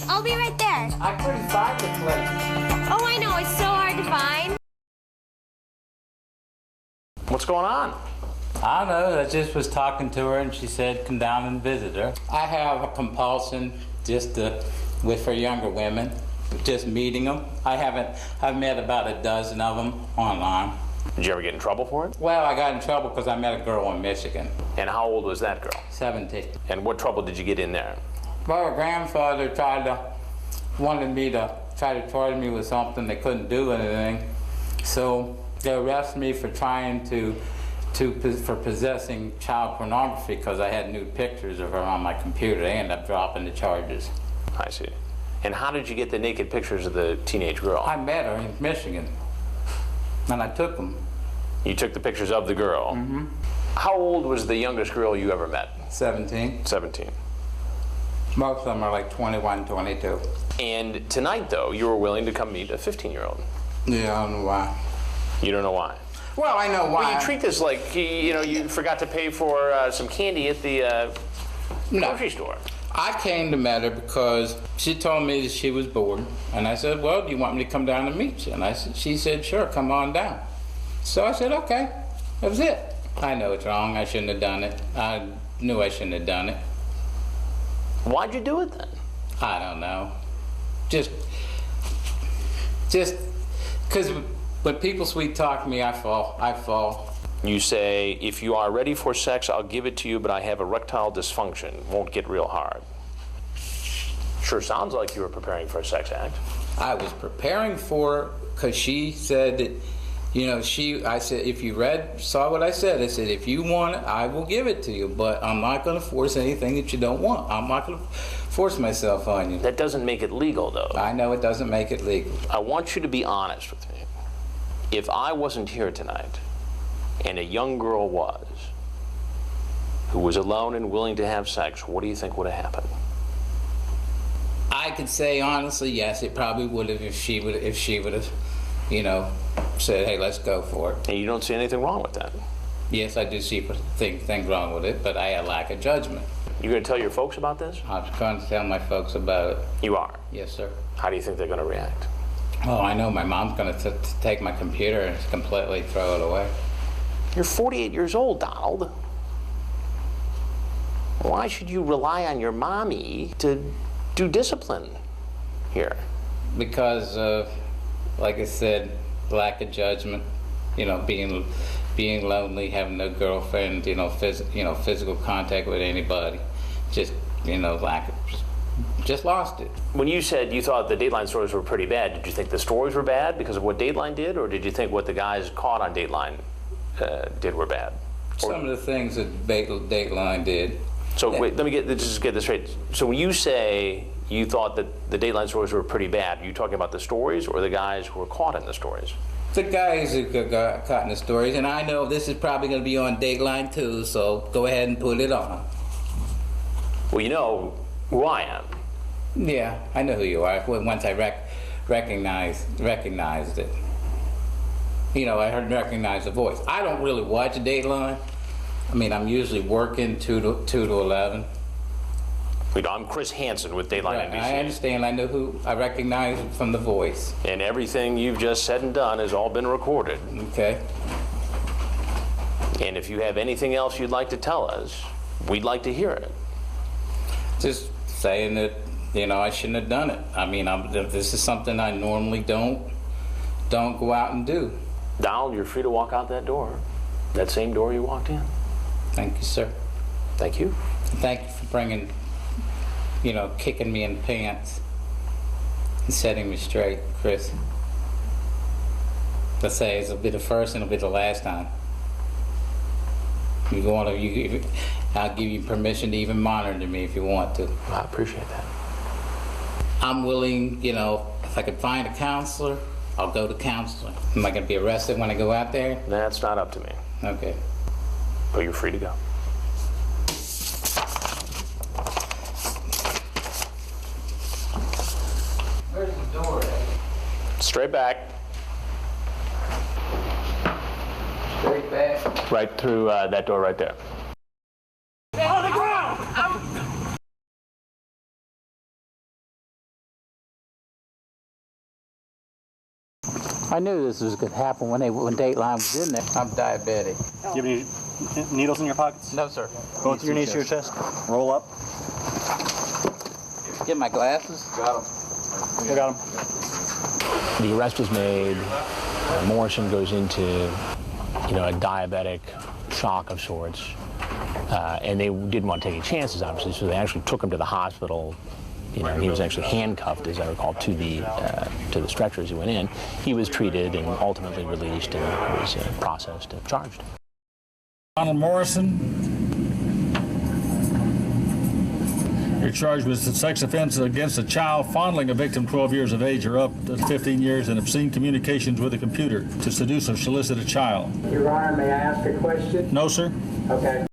I'll be right there. I couldn't find the place. Oh, I know. It's so hard to find. What's going on? I don't know. I just was talking to her, and she said come down and visit her. I have a compulsion with for younger women, just meeting them. I've met about a dozen of them online. Did you ever get in trouble for it? Well, I got in trouble because I met a girl in Michigan. And how old was that girl? 17. And what trouble did you get in there? Well, her grandfather wanted me to try to charge me with something. They couldn't do anything, so they arrested me for trying for possessing child pornography because I had nude pictures of her on my computer. They ended up dropping the charges. I see. And how did you get the naked pictures of the teenage girl? I met her in Michigan, and I took them. You took the pictures of the girl? Mm-hmm. How old was the youngest girl you ever met? 17. 17. Most of them are like 21, 22. And tonight, though, you were willing to come meet a 15-year-old. Yeah, I don't know why. You don't know why? Well, I know why. Well, you treat this like, you forgot to pay for some candy at the grocery store. I came to meet her because she told me that she was bored. And I said, well, do you want me to come down and meet you? And she said, sure, come on down. So I said, okay. That was it. I know it's wrong. I shouldn't have done it. I knew I shouldn't have done it. Why'd you do it then? I don't know. Just because when people sweet talk me, I fall. You say, if you are ready for sex, I'll give it to you, but I have erectile dysfunction. Won't get real hard. Sure sounds like you were preparing for a sex act. I was preparing for, because she said that, I said, if you saw what I said, if you want it, I will give it to you, but I'm not going to force anything that you don't want. I'm not going to force myself on you. That doesn't make it legal, though. I know it doesn't make it legal. I want you to be honest with me. If I wasn't here tonight, and a young girl was, who was alone and willing to have sex, what do you think would have happened? I could say honestly, yes, it probably would have if she would have, said, hey, let's go for it. And you don't see anything wrong with that? Yes, I do see things wrong with it, but I had lack of judgment. You going to tell your folks about this? I'm trying to tell my folks about it. You are? Yes, sir. How do you think they're going to react? Oh, I know my mom's going to take my computer and completely throw it away. You're 48 years old, Donald. Why should you rely on your mommy to do discipline here? Because of, like I said, lack of judgment, being lonely, having no girlfriend, physical contact with anybody, just lost it. When you said you thought the Dateline stories were pretty bad, did you think the stories were bad because of what Dateline did, or did you think what the guys caught on Dateline did were bad? Some of the things that Dateline did. So wait, let me get this straight. So when you say you thought that the Dateline stories were pretty bad, are you talking about the stories or the guys who were caught in the stories? The guys who got caught in the stories, and I know this is probably going to be on Dateline too, so go ahead and put it on. Well, you know who I am. Yeah, I know who you are. Once I recognized it. I recognized the voice. I don't really watch Dateline. I mean, I'm usually working 2 to 11. I'm Chris Hansen with Dateline right, NBC. I understand. I know who. I recognize it from the voice. And everything you've just said and done has all been recorded. Okay. And if you have anything else you'd like to tell us, we'd like to hear it. Just saying that, I shouldn't have done it. I mean, this is something I normally don't go out and do. Donald, you're free to walk out that door. That same door you walked in. Thank you, sir. Thank you. Thank you for bringing, kicking me in the pants and setting me straight, Chris. Let's say it'll be the first and it'll be the last time. I'll give you permission to even monitor me if you want to. I appreciate that. I'm willing, if I could find a counselor, I'll go to counseling. Am I going to be arrested when I go out there? That's not up to me. Okay. But you're free to go. Where's the door at? Straight back. Straight back? Right through that door right there. I knew this was going to happen when Dateline was in there. I'm diabetic. Do you have any needles in your pockets? No, sir. Go through your knees to your chest. Roll up. Get my glasses. Got them. We got them. The arrest was made. Morrison goes into, a diabetic shock of sorts, and they didn't want to take any chances, obviously. So they actually took him to the hospital. He was actually handcuffed, as I recall, to the stretcher as he went in. He was treated and ultimately released and was processed and charged. Donald Morrison, you're charged with a sex offense against a child, fondling a victim 12 years of age or up to 15 years, and obscene communications with a computer to seduce or solicit a child. Your Honor, may I ask a question? No, sir. Okay.